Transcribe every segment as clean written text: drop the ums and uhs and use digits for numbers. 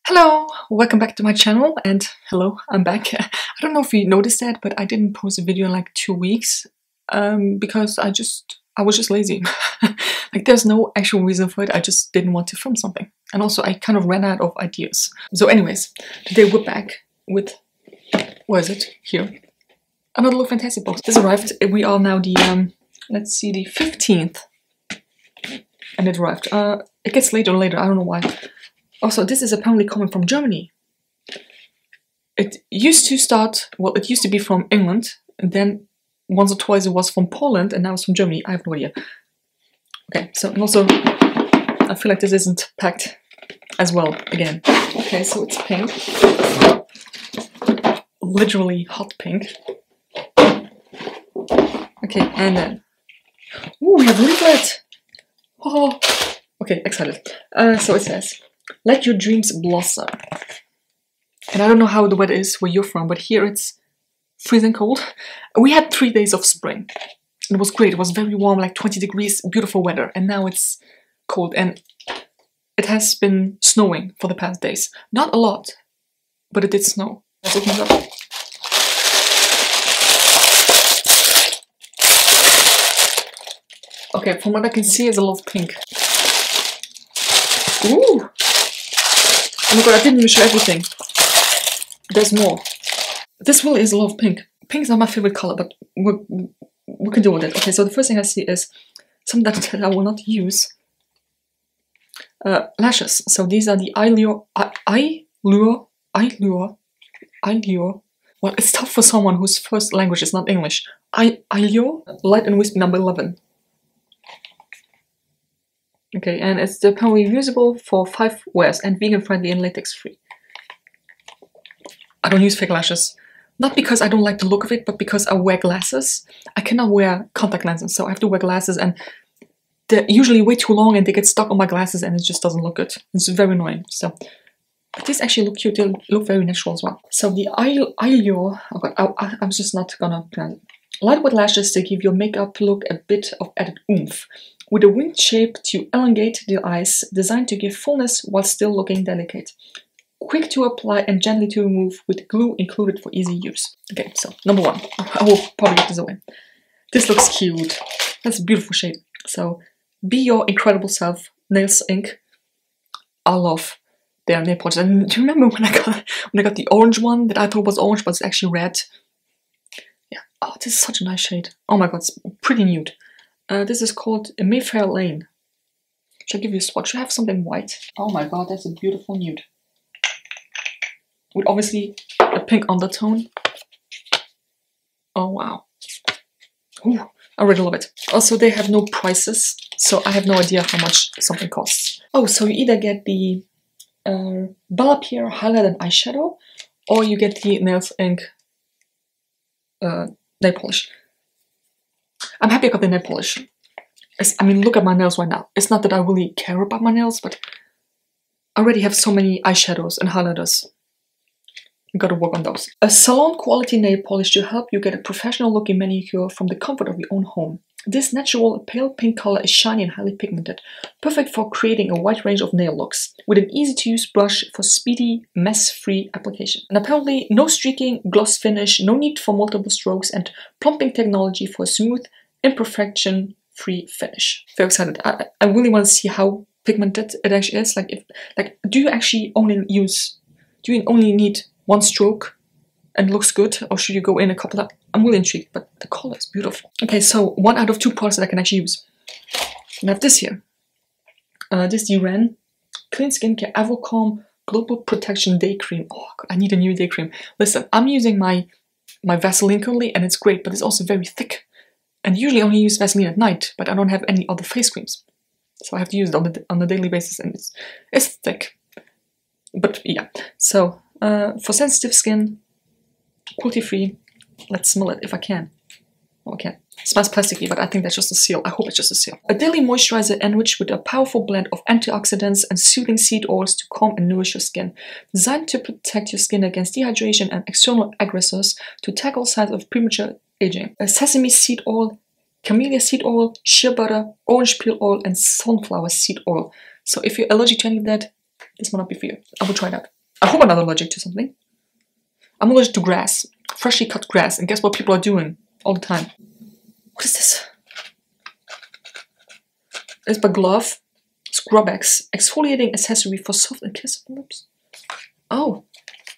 Hello, welcome back to my channel, and hello, I'm back. I don't know if you noticed that, but I didn't post a video in like 2 weeks because I was just lazy. Like there's no actual reason for it, I just didn't want to film something. And also I kind of ran out of ideas. So anyways, today we're back with, where is it? Here. Another LookFantastic box. This arrived, we are now the, let's see, the 15th. And it arrived. It gets later and later, I don't know why. Also, this is apparently coming from Germany. It used to start, well, it used to be from England, and then once or twice it was from Poland, and now it's from Germany. I have no idea. Okay, so, and also, I feel like this isn't packed as well again. Okay, so it's pink. Literally hot pink. Okay, and then, ooh, we have leaflet! Oh, okay, excited. So it says, let your dreams blossom. And I don't know how the weather is where you're from, but here it's freezing cold. We had 3 days of spring. It was great. It was very warm, like 20 degrees, beautiful weather. And now it's cold. And it has been snowing for the past days. Not a lot, but it did snow. Let's open it up. Okay, from what I can see, it's a lot of pink. Ooh! Oh my god, I didn't even show everything. There's more. This really is a lot of pink. Pink is not my favorite color, but we can deal with it. Okay, so the first thing I see is something that I will not use. Lashes. So these are the Eyelure. Well, it's tough for someone whose first language is not English. Eyelure, light and wispy, number 11. Okay, and it's apparently reusable for 5 wears and vegan friendly and latex free. I don't use fake lashes. Not because I don't like the look of it, but because I wear glasses. I cannot wear contact lenses, so I have to wear glasses, and they're usually way too long and they get stuck on my glasses and it just doesn't look good. It's very annoying. So these actually look cute, they look very natural as well. So the Eyelure, oh god, I'm just not gonna pronounce it. Lightweight lashes to give your makeup look a bit of added oomph. With a winged shape to elongate the eyes, designed to give fullness while still looking delicate. Quick to apply and gently to remove with glue included for easy use. Okay, so number 1. I will probably get this away. This looks cute. That's a beautiful shape. So, be your incredible self. Nails Inc. I love their nail polish. And do you remember when I got the orange one that I thought was orange, but it's actually red? Yeah. Oh, this is such a nice shade. Oh my god, it's pretty nude. This is called Midfield Lane. Should I give you a swatch? Should I have something white? Oh my god, that's a beautiful nude. With obviously a pink undertone. Oh wow. Ooh, I really love it. Also, they have no prices, so I have no idea how much something costs. Oh, so you either get the Bella Pierre highlight and eyeshadow, or you get the Nails Inc. Nail polish. I'm happy I got the nail polish. I mean, look at my nails right now. It's not that I really care about my nails, but I already have so many eyeshadows and highlighters. I gotta work on those. A salon quality nail polish to help you get a professional looking manicure from the comfort of your own home. This natural pale pink color is shiny and highly pigmented, perfect for creating a wide range of nail looks, with an easy to use brush for speedy, mess-free application. And apparently no streaking, gloss finish, no need for multiple strokes, and plumping technology for a smooth, imperfection-free finish. Very excited. I really want to see how pigmented it actually is. Do you actually only need 1 stroke and it looks good, or should you go in a couple of... I'm really intrigued, but the color is beautiful. Okay, so 1 out of 2 products that I can actually use. And I have this here. This is the Ren Clean Skincare Avocalm Global Protection Day Cream. Oh god, I need a new day cream. Listen, I'm using my Vaseline currently, and it's great, but it's also very thick. And usually I only use Vaseline at night, but I don't have any other face creams. So I have to use it on a daily basis, and it's thick. But yeah, so for sensitive skin, cruelty-free, let's smell it if I can. Oh, I can't. It smells plasticky, but I think that's just a seal. I hope it's just a seal. A daily moisturizer enriched with a powerful blend of antioxidants and soothing seed oils to calm and nourish your skin. Designed to protect your skin against dehydration and external aggressors to tackle signs of premature aging. A sesame seed oil, camellia seed oil, shea butter, orange peel oil, and sunflower seed oil. So if you're allergic to any of that, this might not be for you. I will try that. I hope I'm not allergic to something. I'm allergic to grass. Freshly cut grass. And guess what people are doing all the time? What is this? It's by Glove. Scrub-X. Exfoliating accessory for soft and kissable lips. Oh.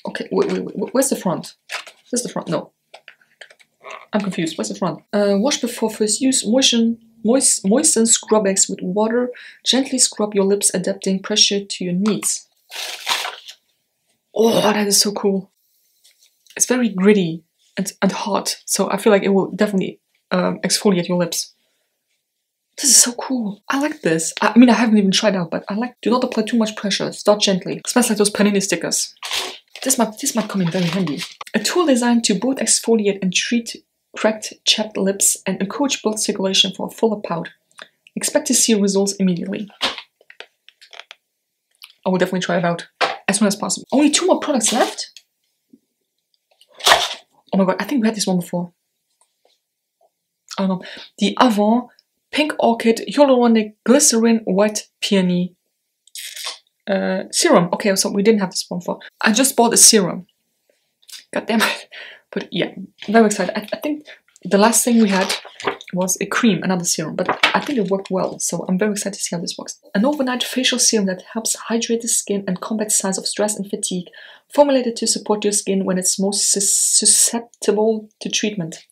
Okay, wait. Where's the front? Where's the front? No. I'm confused. Where's the front? Wash before first use. Moisten Scrub-X with water. Gently scrub your lips, adapting pressure to your needs. Oh, that is so cool. It's very gritty and hot, so I feel like it will definitely exfoliate your lips. This is so cool. I like this. I mean, I haven't even tried out, but I like. Do not apply too much pressure. Start gently. It smells like those panini stickers. This might come in very handy. A tool designed to both exfoliate and treat cracked, chapped lips and encourage blood circulation for a fuller pout. Expect to see results immediately. I will definitely try it out as soon as possible. Only 2 more products left? Oh my god, I think we had this one before. I don't know. The Avant Pink Orchid Hyaluronic Glycerin White Peony Serum. Okay, so we didn't have this one before. I just bought a serum. God damn it. But yeah, very excited. I think the last thing we had was a cream, another serum, but I think it worked well, so I'm very excited to see how this works. An overnight facial serum that helps hydrate the skin and combat signs of stress and fatigue, formulated to support your skin when it's most susceptible to treatment.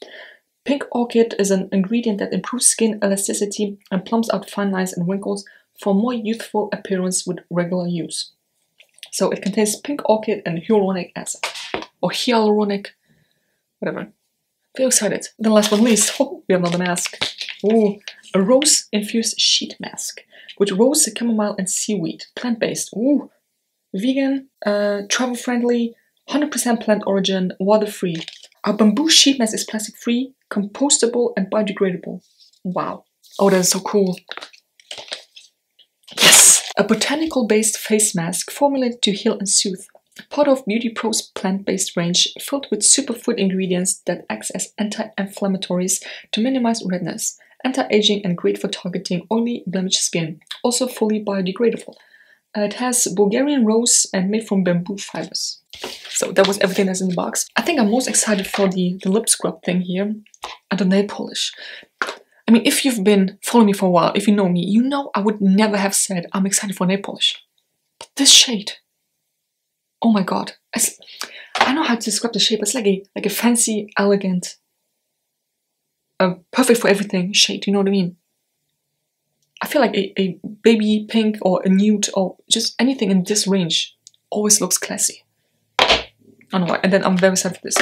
Pink Orchid is an ingredient that improves skin elasticity and plumps out fine lines and wrinkles for a more youthful appearance with regular use. So it contains pink orchid and hyaluronic acid, or hyaluronic, whatever. Very excited. Then last but not least, we have another mask. Ooh, a rose-infused sheet mask with rose, chamomile, and seaweed. Plant-based. Ooh, vegan, travel-friendly, 100% plant origin, water-free. Our bamboo sheet mask is plastic-free, compostable, and biodegradable. Wow. Oh, that is so cool. Yes! A botanical-based face mask formulated to heal and soothe. Part of Beauty Pro's plant-based range, filled with superfood ingredients that acts as anti-inflammatories to minimize redness, anti-aging, and great for targeting oily, blemished skin. Also fully biodegradable. It has Bulgarian rose and made from bamboo fibers. So that was everything that's in the box. I think I'm most excited for the lip scrub thing here and the nail polish. I mean, if you've been following me for a while, if you know me, you know I would never have said I'm excited for nail polish. But this shade, oh my god! I know how to describe the shape. It's like a fancy, elegant, perfect for everything shade. You know what I mean? I feel like a baby pink or a nude or just anything in this range always looks classy. I don't know why. And then I'm very excited for this.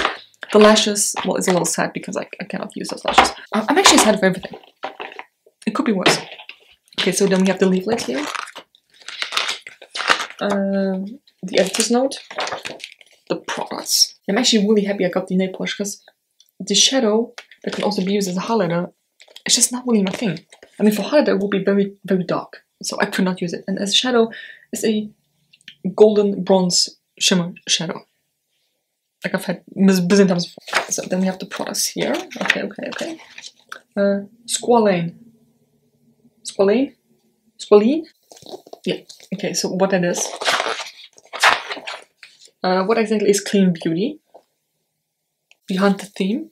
The lashes, well, it's a little sad because I cannot use those lashes. I'm actually excited for everything. It could be worse. Okay, so then we have the leaflet here. The editor's note. The products. I'm actually really happy I got the nail polish because the shadow that can also be used as a highlighter, it's just not really my thing. I mean, for highlighter it will be very, very dark, so I could not use it. And as a shadow, it's a golden bronze shimmer shadow. Like I've had bazillion times before. So then we have the products here. Okay. Squalane. Squalane? Squalene? Yeah. Okay, so what that is. What exactly is Clean Beauty? Behind the theme.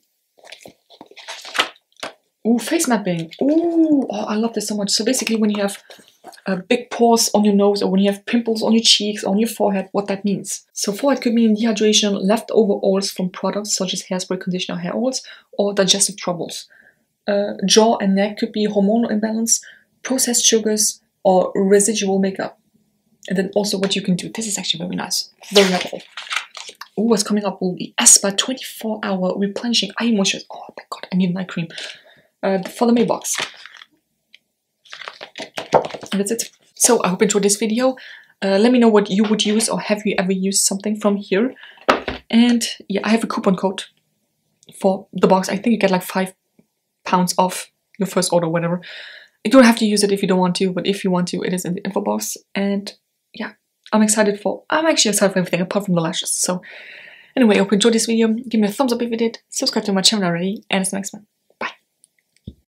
Ooh, face mapping. Ooh, oh, I love this so much. So basically when you have big pores on your nose or when you have pimples on your cheeks, on your forehead, what that means. So forehead could mean dehydration, leftover oils from products such as hairspray, conditioner, hair oils, or digestive troubles. Jaw and neck could be hormonal imbalance, processed sugars, or residual makeup. And then also what you can do. This is actually very nice. Very helpful. Ooh, what's coming up will be Espa 24-hour replenishing eye moisturizer. Oh my god, I need an eye cream. For the mailbox. And that's it. So I hope you enjoyed this video. Let me know what you would use, or have you ever used something from here. And yeah, I have a coupon code for the box. I think you get like £5 off your first order, whatever. You don't have to use it if you don't want to, but if you want to, it is in the info box. And yeah, I'm actually excited for everything apart from the lashes. So anyway, I hope you enjoyed this video. Give me a thumbs up if you did, subscribe to my channel already, and it's the next one.